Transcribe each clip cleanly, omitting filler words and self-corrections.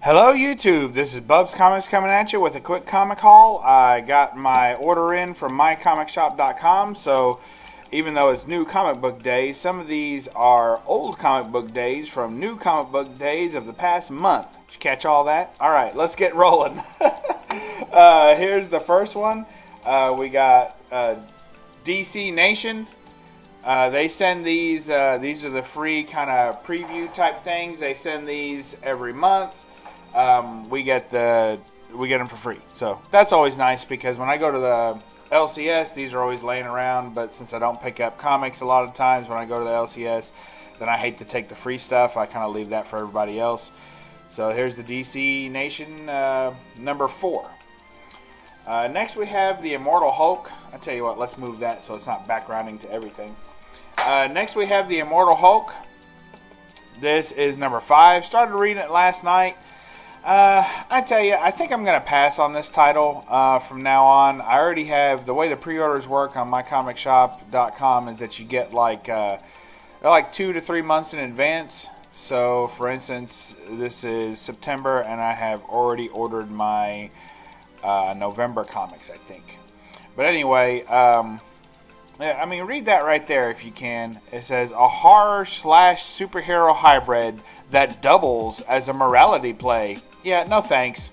Hello YouTube, this is BUB'S Comics coming at you with a quick comic haul. I got my order in from mycomicshop.com, so even though it's new comic book days, some of these are old comic book days from new comic book days of the past month. Did you catch all that? Alright, let's get rolling. Here's the first one. We got DC Nation. They send these are the free kind of preview type things. They send these every month. We get them for free, so that's always nice because when I go to the LCS, these are always laying around. But since I don't pick up comics a lot of times when I go to the LCS, then I hate to take the free stuff. I kind of leave that for everybody else. So here's the DC Nation number 4. Next we have the Immortal Hulk. I tell you what, let's move that so it's not backgrounding to everything. Next we have the Immortal Hulk. This is number 5. Started reading it last night. I tell you, I think I'm going to pass on this title from now on. I already have, the way the pre-orders work on mycomicshop.com is that you get like 2 to 3 months in advance. So, for instance, this is September, and I have already ordered my November comics, I think. But anyway, I mean, read that right there if you can. It says, a horror/superhero hybrid that doubles as a morality play. Yeah, no thanks.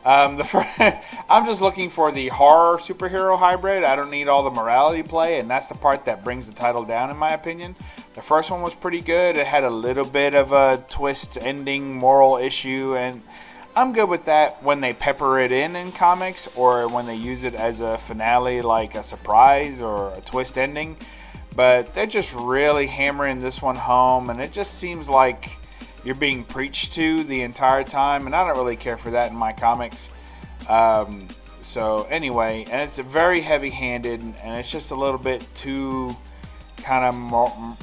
I'm just looking for the horror superhero hybrid. I don't need all the morality play, and that's the part that brings the title down, in my opinion. The first one was pretty good. It had a little bit of a twist ending moral issue, and I'm good with that when they pepper it in comics or when they use it as a finale, like a surprise or a twist ending. But they're just really hammering this one home, and it just seems like you're being preached to the entire time, and I don't really care for that in my comics. So anyway, and it's very heavy-handed, and it's just a little bit too kind of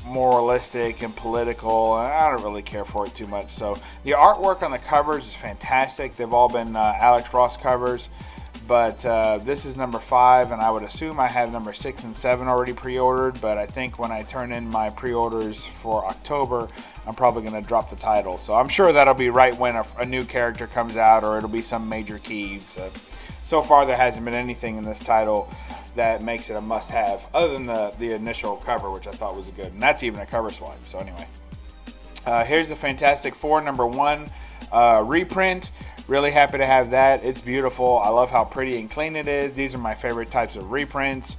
moralistic and political, and I don't really care for it too much. So the artwork on the covers is fantastic. They've all been Alex Ross covers, but this is number 5, and I would assume I have number 6 and 7 already pre-ordered, but I think when I turn in my pre-orders for October, I'm probably going to drop the title. So I'm sure that'll be right when a new character comes out, or it'll be some major key. So far there hasn't been anything in this title that makes it a must-have, other than the initial cover, which I thought was good, and that's even a cover swipe. So anyway, here's the Fantastic Four number 1 reprint. Really happy to have that. It's beautiful. I love how pretty and clean it is. These are my favorite types of reprints,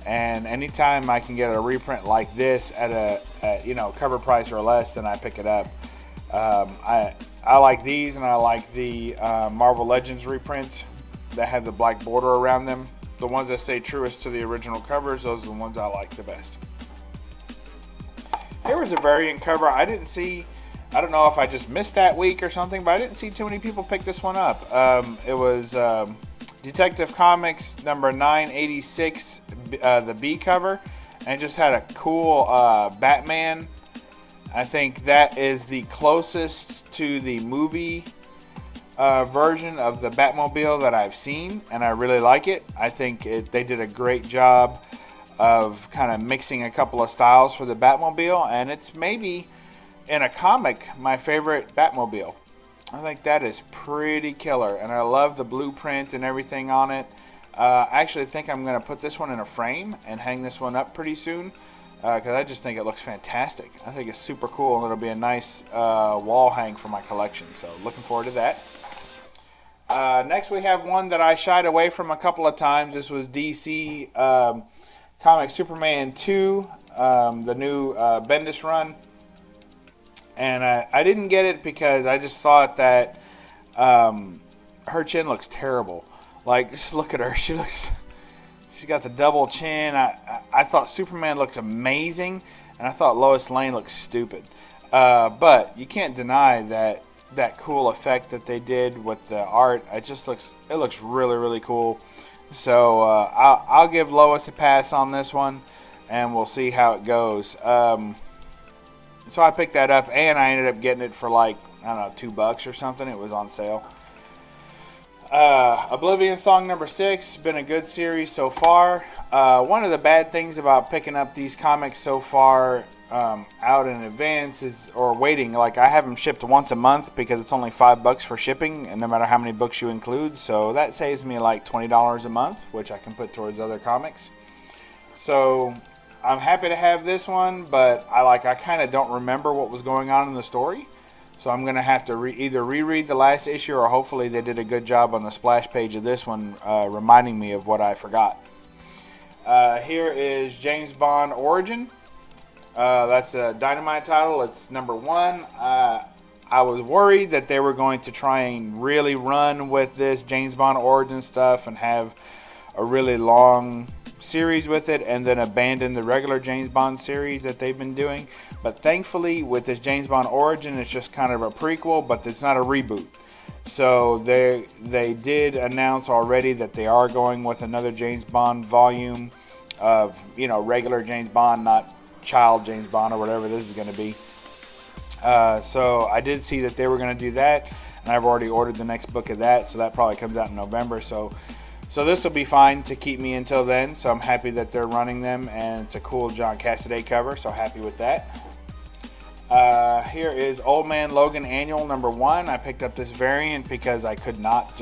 and anytime I can get a reprint like this at a cover price or less, then I pick it up. I like these, and I like the Marvel Legends reprints that have the black border around them. The ones that stay truest to the original covers, those are the ones I like the best. Here was a variant cover. I don't know if I just missed that week or something, but I didn't see too many people pick this one up. It was Detective Comics number 986, the B cover, and it just had a cool Batman. I think that is the closest to the movie version of the Batmobile that I've seen, and I really like it. I think they did a great job of kind of mixing a couple of styles for the Batmobile, and it's maybe in a comic my favorite Batmobile. I think that is pretty killer, and I love the blueprint and everything on it. I actually think I'm going to put this one in a frame and hang this one up pretty soon, because I just think it looks fantastic. I think it's super cool, and it'll be a nice wall hang for my collection, so looking forward to that. Next we have one that I shied away from a couple of times. This was DC Comics Superman 2, the new Bendis run. And I didn't get it because I just thought that her chin looks terrible. Like, just look at her. She's got the double chin. I thought Superman looked amazing, and I thought Lois Lane looked stupid. But you can't deny that cool effect that they did with the art. It looks really, really cool. So I'll give Lois a pass on this one, and we'll see how it goes. So I picked that up, and I ended up getting it for like, I don't know, $2 or something. It was on sale. Oblivion Song number 6, been a good series so far. One of the bad things about picking up these comics so far out in advance is, or waiting, like I have them shipped once a month because it's only $5 for shipping, and no matter how many books you include, so that saves me like $20 a month, which I can put towards other comics. So I'm happy to have this one, but I kind of don't remember what was going on in the story. So I'm going to have to either reread the last issue, or hopefully they did a good job on the splash page of this one, reminding me of what I forgot. Here is James Bond Origin. That's a Dynamite title. It's number 1. I was worried that they were going to try and really run with this James Bond Origin stuff and have a really long series with it and then abandon the regular James Bond series that they've been doing. But thankfully with this James Bond Origin, it's just kind of a prequel, but it's not a reboot. So they did announce already that they are going with another James Bond volume of, you know, regular James Bond, not child James Bond or whatever this is going to be. So I did see that they were going to do that, and I've already ordered the next book of that, so that probably comes out in November. So this will be fine to keep me until then, so I'm happy that they're running them, and it's a cool John Cassaday cover, so happy with that. Here is Old Man Logan Annual number 1. I picked up this variant because I could not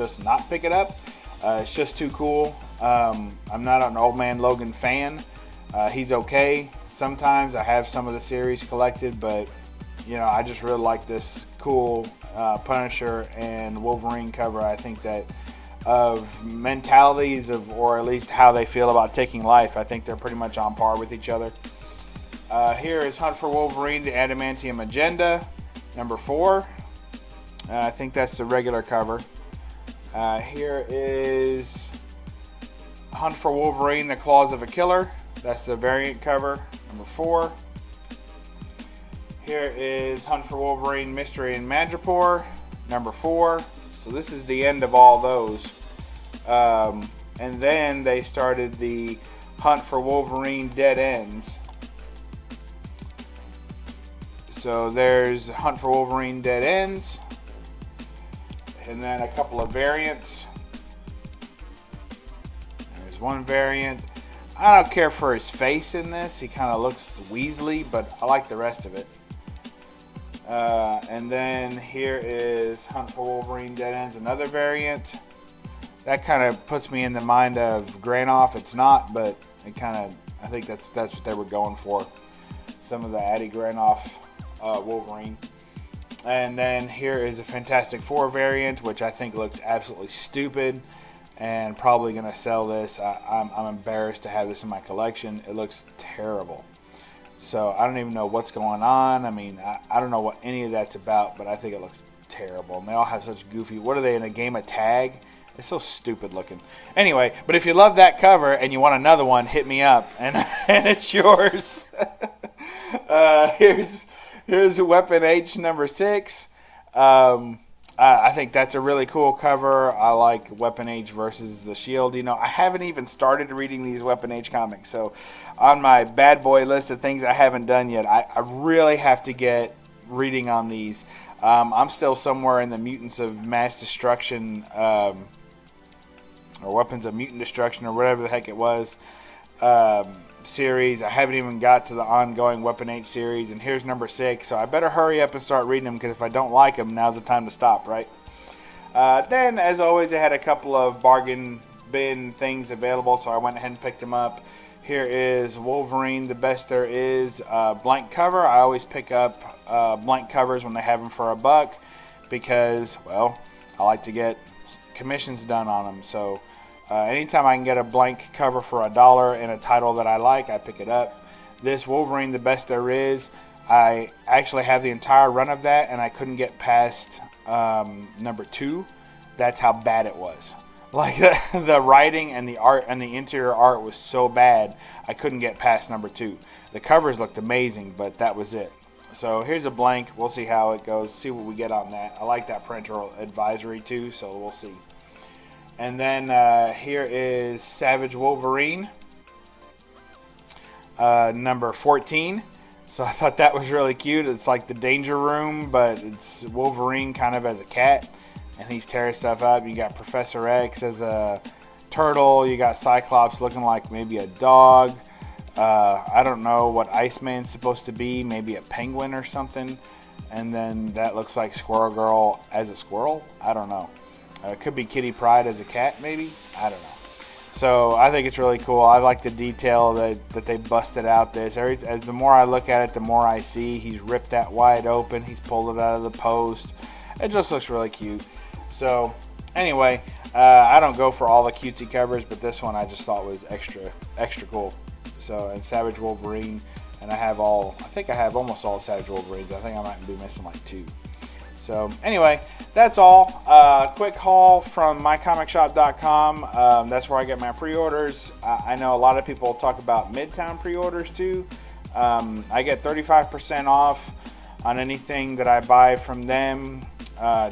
pick it up. It's just too cool. I'm not an Old Man Logan fan. He's okay. Sometimes I have some of the series collected, but you know, I just really like this cool Punisher and Wolverine cover. I think that of mentalities of, or at least how they feel about taking life, I think they're pretty much on par with each other. Here is Hunt for Wolverine, the Adamantium Agenda, number 4. I think that's the regular cover. Here is Hunt for Wolverine, the Claws of a Killer. That's the variant cover, number 4. Here is Hunt for Wolverine, Mystery in Madripoor, number 4. So this is the end of all those. And then they started the Hunt for Wolverine Dead Ends. So there's Hunt for Wolverine Dead Ends. And then a couple of variants. There's one variant. I don't care for his face in this. He kind of looks Weasley, but I like the rest of it. And then here is Hunt for Wolverine Dead Ends, another variant. That kind of puts me in the mind of Granoff. It's not, but it kind of, I think that's what they were going for. Some of the Eddie Granoff Wolverine. And then here is a Fantastic Four variant, which I think looks absolutely stupid, and probably going to sell this. I'm embarrassed to have this in my collection. It looks terrible. So I don't even know what's going on. I mean, I don't know what any of that's about, but I think it looks terrible. And they all have such goofy, what are they, in a game of tag? It's so stupid looking. Anyway, but if you love that cover and you want another one, hit me up, and it's yours. Here's Weapon H number 6. I think that's a really cool cover. I like Weapon H versus the Shield. You know, I haven't even started reading these Weapon H comics. So on my bad boy list of things I haven't done yet, I really have to get reading on these. I'm still somewhere in the Mutants of Mass Destruction, or Weapons of Mutant Destruction, or whatever the heck it was, series. I haven't even got to the ongoing Weapon H series, and here's number 6, so I better hurry up and start reading them, because if I don't like them, now's the time to stop, right? Then, as always, I had a couple of bargain bin things available, so I went ahead and picked them up. Here is Wolverine, the Best There Is, blank cover. I always pick up blank covers when they have them for $1, because, well, I like to get commissions done on them, so anytime I can get a blank cover for $1 in a title that I like, I pick it up. This Wolverine, the Best There Is, I actually have the entire run of that, and I couldn't get past number 2. That's how bad it was. Like the writing and the art and the interior art was so bad, I couldn't get past number 2. The covers looked amazing, but that was it. So here's a blank. We'll see how it goes. See what we get on that. I like that parental advisory too, so we'll see. And then here is Savage Wolverine, number 14. So I thought that was really cute. It's like the Danger Room, but it's Wolverine kind of as a cat. and he's tearing stuff up. You got Professor X as a turtle. You got Cyclops looking like maybe a dog. I don't know what Iceman's supposed to be, maybe a penguin or something. And then that looks like Squirrel Girl as a squirrel. I don't know. It could be Kitty Pryde as a cat, maybe. I don't know. So I think it's really cool. I like the detail that they busted out this. As the more I look at it, the more I see. He's ripped that wide open. He's pulled it out of the post. It just looks really cute. So anyway, I don't go for all the cutesy covers, but this one I just thought was extra cool. So, and Savage Wolverine, and I think I have almost all Savage Wolverines. I think I might be missing like 2. So anyway, that's all. Quick haul from mycomicshop.com. That's where I get my pre-orders. I know a lot of people talk about Midtown pre-orders too. I get 35% off on anything that I buy from them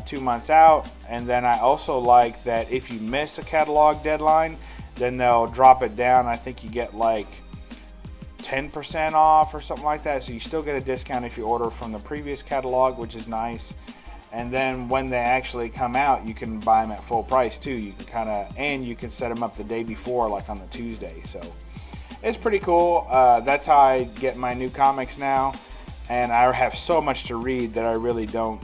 2 months out. And then I also like that if you miss a catalog deadline, then they'll drop it down. I think you get like 10% off or something like that. So you still get a discount if you order from the previous catalog, which is nice. And then when they actually come out, you can buy them at full price too. You can and you can set them up the day before, like on the Tuesday. So it's pretty cool. That's how I get my new comics now. And I have so much to read that I really don't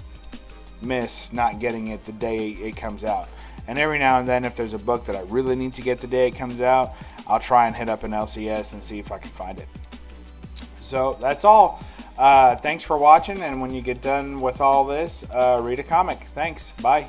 miss not getting it the day it comes out. And every now and then, if there's a book that I really need to get the day it comes out, I'll try and hit up an LCS and see if I can find it. So that's all. Thanks for watching, and when you get done with all this, read a comic. Thanks. Bye.